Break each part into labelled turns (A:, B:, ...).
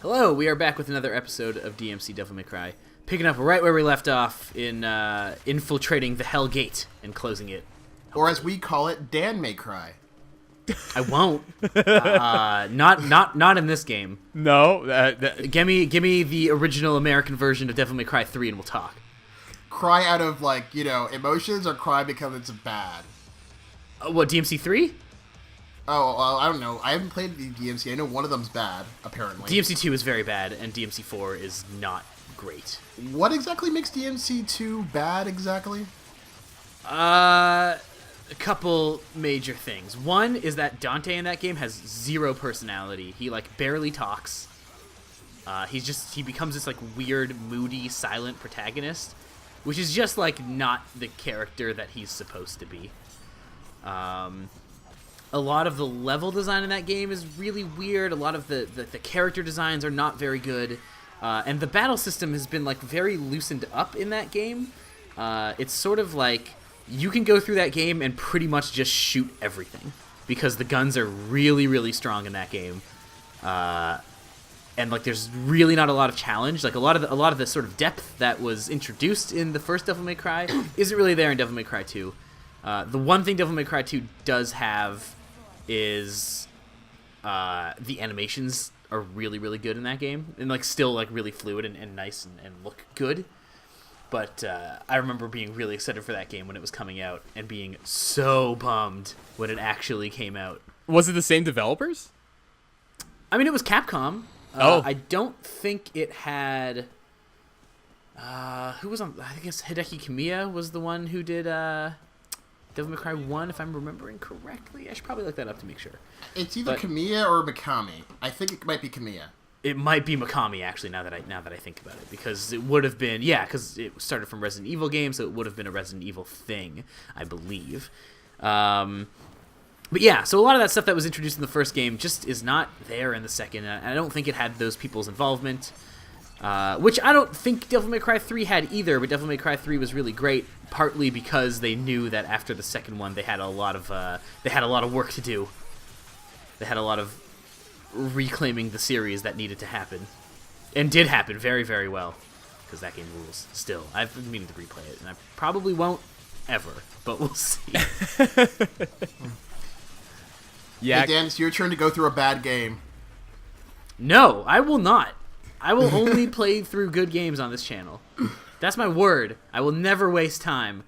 A: Hello, we are back with another episode of DmC Devil May Cry, picking up right where we left off in infiltrating the Hell Gate and closing it.
B: Or as we call it, Dan May Cry.
A: I won't. Not in this game.
C: No.
A: Give me the original American version of Devil May Cry 3 and we'll talk.
B: Cry out of, emotions, or cry because it's bad?
A: What, DmC 3?
B: Oh, well, I don't know. I haven't played the DMC. I know one of them's bad, apparently.
A: DmC 2 is very bad, and DmC 4 is not great.
B: What exactly makes DMC 2 bad, exactly?
A: A couple major things. One is that Dante in that game has zero personality. He, barely talks. He becomes this, weird, moody, silent protagonist, which is just, not the character that he's supposed to be. A lot of the level design in that game is really weird. A lot of the character designs are not very good. And the battle system has been, very loosened up in that game. It's sort of like you can go through that game and pretty much just shoot everything because the guns are really, really strong in that game. And, there's really not a lot of challenge. A lot of the sort of depth that was introduced in the first Devil May Cry isn't really there in Devil May Cry 2. The one thing Devil May Cry 2 does have is the animations are really, really good in that game, and still really fluid and nice and look good. But I remember being really excited for that game when it was coming out and being so bummed when it actually came out.
C: Was it the same developers?
A: I mean, it was Capcom. I don't think it had who was on. I guess Hideki Kamiya was the one who did Devil May Cry 1, if I'm remembering correctly. I should probably look that up to make sure.
B: It's either Kamiya or Mikami. I think it might be Kamiya.
A: It might be Mikami, actually, now that I think about it, because it would have been, because it started from Resident Evil games, so it would have been a Resident Evil thing, I believe. But yeah, so a lot of that stuff that was introduced in the first game just is not there in the second, and I don't think it had those people's involvement. Which I don't think Devil May Cry 3 had either, but Devil May Cry 3 was really great, partly because they knew that after the second one they had a lot of work to do. They had a lot of reclaiming the series that needed to happen, and did happen very, very well, because that game rules. Still, I've been meaning to replay it, and I probably won't ever, but we'll see.
B: Yeah, hey Dan, it's your turn to go through a bad game.
A: No, I will not. I will only play through good games on this channel. That's my word. I will never waste time.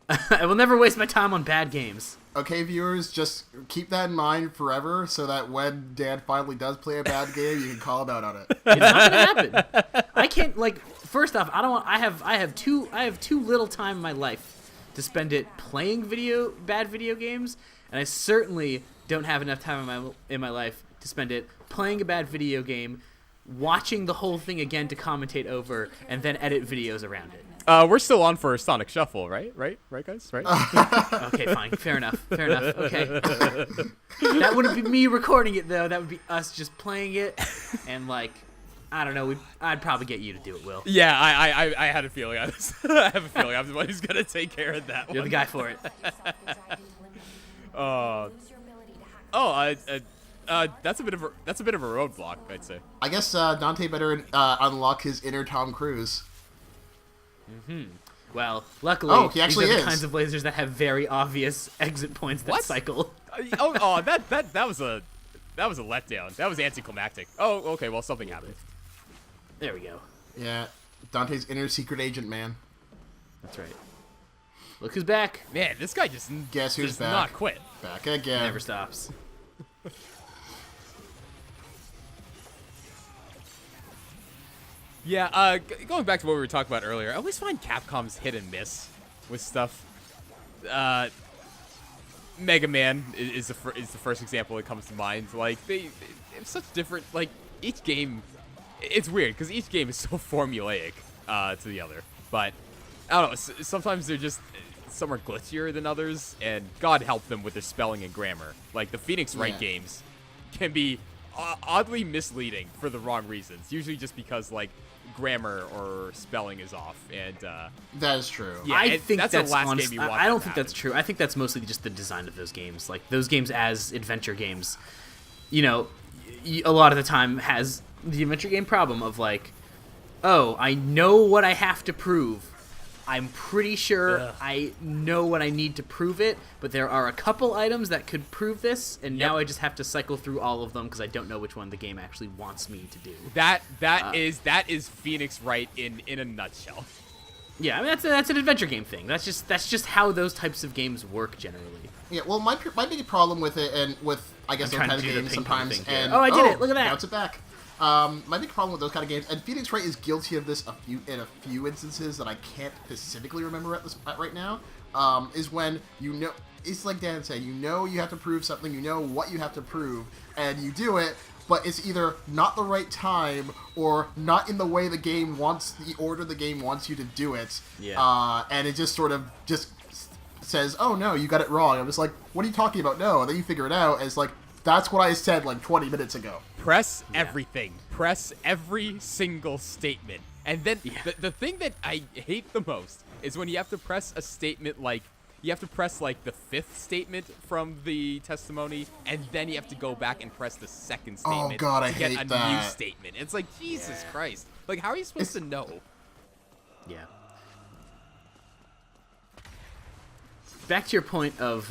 A: I will never waste my time on bad games.
B: Okay, viewers, just keep that in mind forever so that when Dan finally does play a bad game, you can call him out on it.
A: It's not gonna happen. I can't, first off, I have too little time in my life to spend it playing bad video games, and I certainly don't have enough time in my life to spend it playing a bad video game, watching the whole thing again to commentate over, and then edit videos around it.
C: We're still on for Sonic Shuffle, right? Right, guys? Right?
A: Okay, fine. Fair enough. Okay. That wouldn't be me recording it, though. That would be us just playing it, and, I don't know. I'd probably get you to do it, Will.
C: Yeah, I had a feeling. I have a feeling I'm the one who's going to take care of that one.
A: You're the guy for it.
C: That's a bit of a roadblock, I'd say.
B: I guess Dante better unlock his inner Tom Cruise.
A: Mm-hmm. Well, luckily,
B: he actually
A: these are the
B: is.
A: kinds of lasers that have very obvious exit points that cycle.
C: That was a letdown. That was anticlimactic. Oh, okay. Well, something happened.
A: There we go.
B: Yeah, Dante's inner secret agent, man.
A: That's right. Look who's back.
C: Man, this guy just
B: guess who's
C: does
B: back?
C: not quit.
B: Back again.
A: Never stops.
C: Yeah, going back to what we were talking about earlier, I always find Capcom's hit and miss with stuff. Mega Man is the first example that comes to mind. They have such different, each game, it's weird because each game is so formulaic to the other. But I don't know, sometimes they're just some are glitchier than others, and God help them with their spelling and grammar. The Phoenix Wright games can be oddly misleading for the wrong reasons. Usually just because grammar or spelling is off, and
B: that is true.
C: Yeah,
A: I think
C: that's the last game you want.
A: I don't think that's true. I think that's mostly just the design of those games. Those games as adventure games, a lot of the time has the adventure game problem of like, oh, I know what I have to prove. I'm pretty sure I know what I need to prove it, but there are a couple items that could prove this, and now I just have to cycle through all of them because I don't know which one the game actually wants me to do.
C: That is Phoenix Wright in a nutshell.
A: Yeah, I mean that's an adventure game thing. That's just how those types of games work generally.
B: Yeah, well, my big problem with it, and with I guess those kind of games sometimes, and
A: I did it. Look at that.
B: Bounce it back. My big problem with those kind of games, and Phoenix Wright is guilty of this in a few instances that I can't specifically remember at right now, is when you know, it's like Dan said, you know you have to prove something, you know what you have to prove, and you do it, but it's either not the right time or not in the way the game wants, the order the game wants you to do it, and it just sort of just says, oh no, you got it wrong. I'm just like, what are you talking about? No, and then you figure it out, and it's like, that's what I said like 20 minutes ago.
C: Press everything. Press every single statement. And then the thing that I hate the most is when you have to press a statement like, you have to press like the 5th statement from the testimony, and then you have to go back and press the 2nd statement
B: Oh God, I
C: to get
B: hate
C: a
B: that.
C: new statement. It's like, Jesus Christ. Like, how are you supposed to know?
A: Yeah. Back to your point of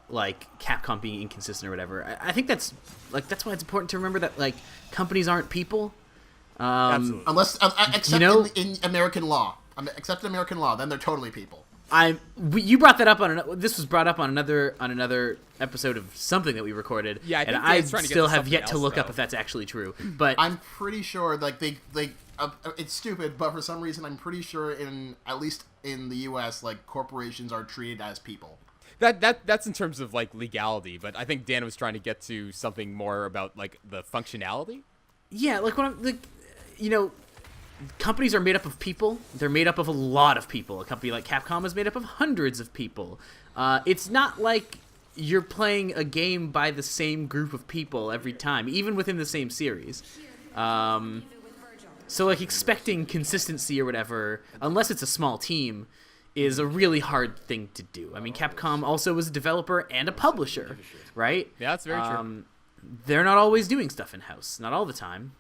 A: like Capcom being inconsistent or whatever. I think that's why it's important to remember that like companies aren't people.
C: Absolutely.
B: Unless, except in American law. Except in American law, then they're totally people.
A: You brought that up this was brought up on another episode of something that we recorded.
C: Yeah, I think
A: and I
C: trying to
A: still
C: get to
A: have yet to
C: something
A: look
C: else,
A: up if that's actually true. But
B: I'm pretty sure, like they it's stupid, but for some reason, I'm pretty sure at least in the U.S., like corporations are treated as people.
C: That's in terms of like legality, but I think Dan was trying to get to something more about like the functionality.
A: Yeah, like when I'm like, companies are made up of people. They're made up of a lot of people. A company like Capcom is made up of hundreds of people. It's not like you're playing a game by the same group of people every time, even within the same series. So like expecting consistency or whatever, unless it's a small team, is a really hard thing to do. I mean, Capcom also was a developer and a publisher, right?
C: Yeah, that's very true.
A: They're not always doing stuff in-house, not all the time.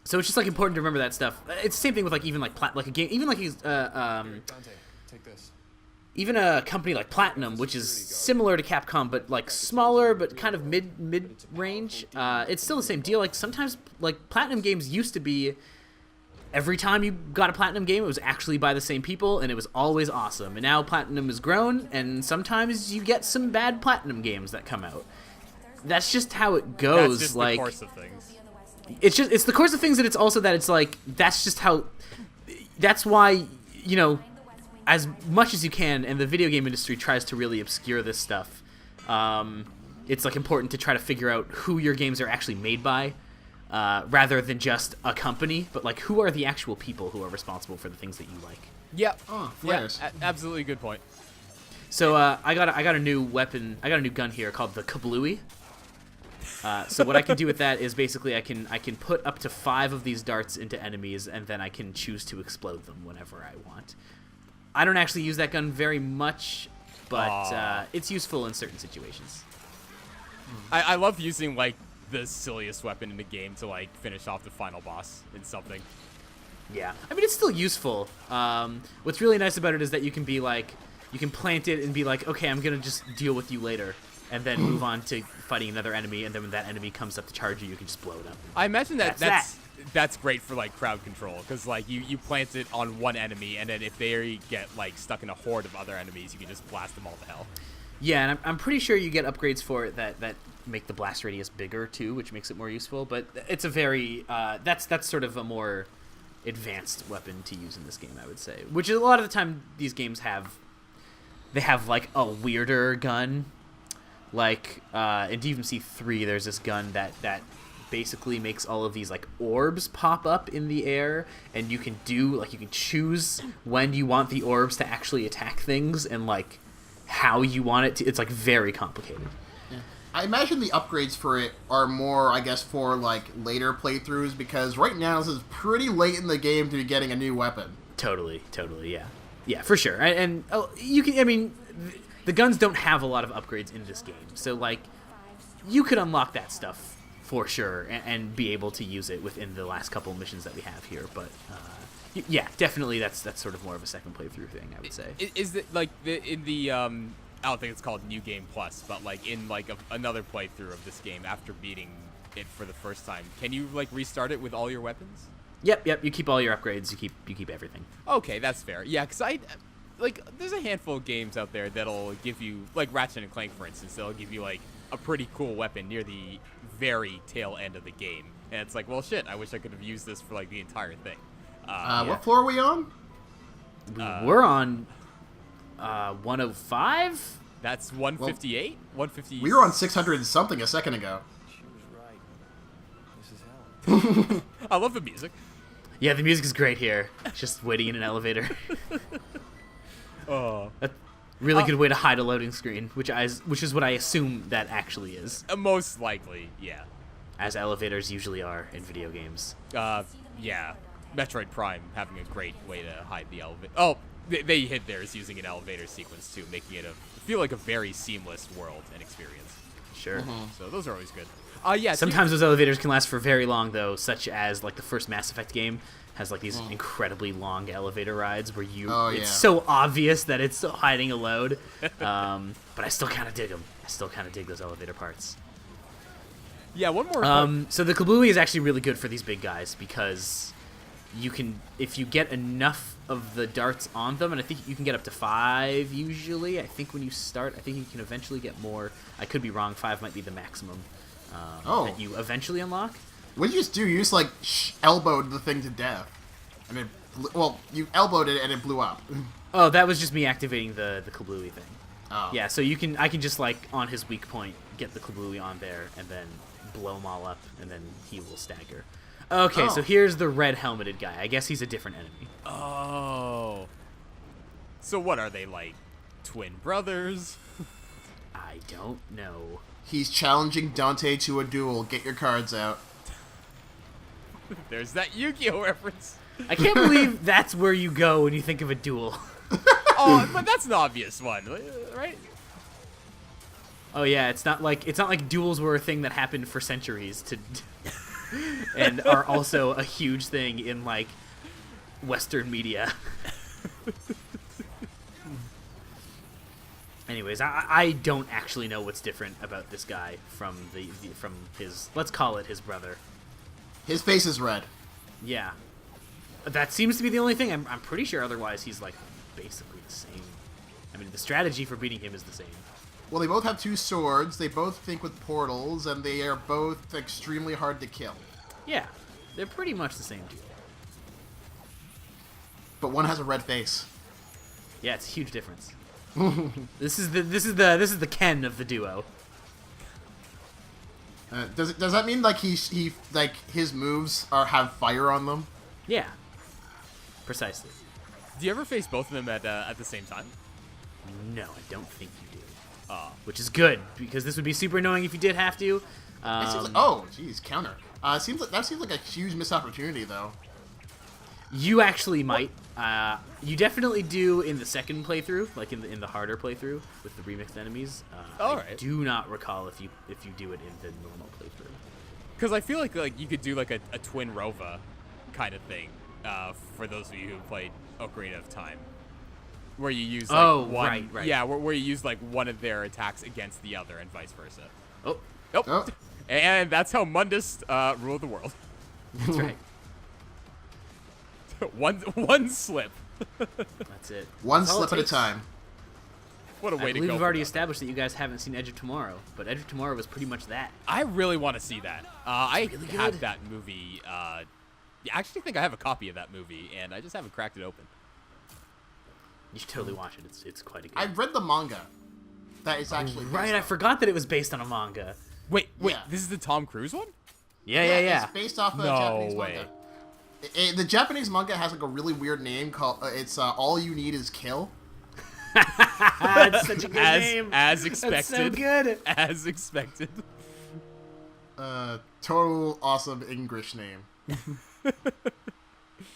A: So it's just like important to remember that stuff. It's the same thing with like even like like a game, even like
D: Dante, take this.
A: Even a company like Platinum, which is similar to Capcom but like smaller but kind of mid range. It's still the same deal. Like sometimes like Platinum games used to be, every time you got a Platinum game, it was actually by the same people, and it was always awesome. And now Platinum has grown, and sometimes you get some bad Platinum games that come out. That's just how it goes.
C: That's just
A: like,
C: the course of things.
A: It's the course of things, and it's also that it's like, that's just how, that's why, as much as you can, and the video game industry tries to really obscure this stuff, it's like important to try to figure out who your games are actually made by, rather than just a company, but like who are the actual people who are responsible for the things that you like.
C: Yep.
B: Oh,
C: Yeah,
B: flares.
C: absolutely good point.
A: So I got a new weapon. I got a new gun here called the Kablooey. So what I can do with that is basically I can put up to 5 of these darts into enemies, and then I can choose to explode them whenever I want. I don't actually use that gun very much, but it's useful in certain situations.
C: I love using like the silliest weapon in the game to like finish off the final boss in something.
A: Yeah, I mean it's still useful. What's really nice about it is that you can be like, you can plant it and be like, okay, I'm gonna just deal with you later, and then move on to fighting another enemy, and then when that enemy comes up to charge you, you can just blow it up.
C: I imagine that's great for like crowd control, because like you plant it on one enemy, and then if they get like stuck in a horde of other enemies, you can just blast them all to hell.
A: Yeah, and I'm pretty sure you get upgrades for it that make the blast radius bigger too, which makes it more useful. But it's a very that's sort of a more advanced weapon to use in this game, I would say. Which is a lot of the time these games have like a weirder gun. Like in DmC 3, there's this gun that basically makes all of these like orbs pop up in the air, and you can choose when you want the orbs to actually attack things and like how you want it to. It's like very complicated.
B: Yeah. I imagine the upgrades for it are more, I guess, for like later playthroughs, because right now this is pretty late in the game to be getting a new weapon.
A: Totally, yeah, for sure. And you can, I mean, the guns don't have a lot of upgrades in this game, so like you could unlock that stuff for sure, and be able to use it within the last couple missions that we have here. But yeah, definitely that's sort of more of a second playthrough thing, I would say.
C: Is it like in the I don't think it's called New Game Plus, but like in like another playthrough of this game after beating it for the first time, can you like restart it with all your weapons?
A: Yep. You keep all your upgrades. You keep everything.
C: Okay, that's fair. Yeah, because there's a handful of games out there that'll give you, like Ratchet and Clank, for instance, they'll give you like a pretty cool weapon near the very tail end of the game, and it's like, well, shit, I wish I could have used this for like the entire thing.
B: What floor are we on?
A: We're on 105.
C: That's 158. 150.
B: We were on 600 and something a second ago.
D: She was right. This is hell.
C: I love the music.
A: Yeah, the music is great here. Just waiting in an elevator.
C: Oh,
A: A really good way to hide a loading screen, which is what I assume that actually is,
C: most likely, yeah.
A: as elevators usually are in video games.
C: Yeah. Metroid Prime having a great way to hide the elevator. Oh, they hid theirs using an elevator sequence too, making it feel like a very seamless world and experience.
A: Sure.
C: So those are always good. Yeah.
A: Sometimes those elevators can last for very long, though, such as like the first Mass Effect game has like these incredibly long elevator rides where it's so obvious that it's hiding a load. But I still kind of dig them. I still kind of dig those elevator parts.
C: Yeah, one more.
A: So the Kablooey is actually really good for these big guys because you can, if you get enough of the darts on them, and I think you can get up to 5 usually. I think when you start, I think you can eventually get more. I could be wrong. 5 might be the maximum that you eventually unlock.
B: What did you just do? You just like elbowed the thing to death, and it you elbowed it and it blew up.
A: Oh, that was just me activating the Kablooey thing.
B: Oh.
A: Yeah, so I can just like on his weak point get the Kablooey on there and then blow them all up, and then he will stagger. Okay, so here's the red helmeted guy. I guess he's a different enemy.
C: Oh. So what are they, like twin brothers?
A: I don't know.
B: He's challenging Dante to a duel. Get your cards out.
C: There's that Yu-Gi-Oh reference.
A: I can't believe that's where you go when you think of a duel.
C: Oh, but that's an obvious one, right?
A: Oh yeah, it's not like duels were a thing that happened for centuries to and are also a huge thing in like Western media. Anyways, I don't actually know what's different about this guy from from his, let's call it his brother.
B: His face is red.
A: Yeah. That seems to be the only thing. I'm pretty sure otherwise he's like basically the same. I mean, the strategy for beating him is the same.
B: Well, they both have 2 swords, they both think with portals, and they are both extremely hard to kill.
A: Yeah. They're pretty much the same dude.
B: But one has a red face.
A: Yeah, it's a huge difference. This is the Ken of the duo.
B: Does that mean like he like his moves have fire on them?
A: Yeah. Precisely.
C: Do you ever face both of them at the same time?
A: No, I don't think you do. Which is good, because this would be super annoying if you did have to.
B: It seems like, oh, geez, counter. That seems like a huge missed opportunity, though.
A: You actually might. You definitely do in the second playthrough, like in the harder playthrough with the remixed enemies.
C: All
A: I
C: right.
A: do not recall if you do it in the normal playthrough.
C: Because I feel like you could do like a twin Rova kind of thing for those of you who played Ocarina of Time, where you use like one,
A: right.
C: Yeah, where you use like one of their attacks against the other and vice versa.
A: Oh,
C: Nope.
B: Oh.
C: And that's how Mundus ruled the world.
A: that's right.
C: one slip.
A: That's it.
B: One
A: That's all it
B: slip at a
A: takes.
B: time.
C: What a way
A: I
C: to
A: believe
C: go.
A: we've
C: for
A: already
C: nothing.
A: established that you guys haven't seen Edge of Tomorrow, but Edge of Tomorrow was pretty much that.
C: I really want to see that. I
A: really
C: have
A: good.
C: that movie. I actually think I have a copy of that movie, and I just haven't cracked it open.
A: You should totally watch it. It's quite a good.
B: I've read the manga. That is actually
A: Right,
B: based
A: I
B: on.
A: forgot that it was based on a manga.
C: Wait,
B: Yeah.
C: this is the Tom Cruise one?
A: Yeah.
B: It's based off of a
C: No
B: Japanese
C: way.
B: manga. The Japanese manga has like a really weird name called it's All You Need Is Kill.
A: That's such a good name.
C: As expected.
A: That's so good.
C: As expected.
B: Total awesome English name.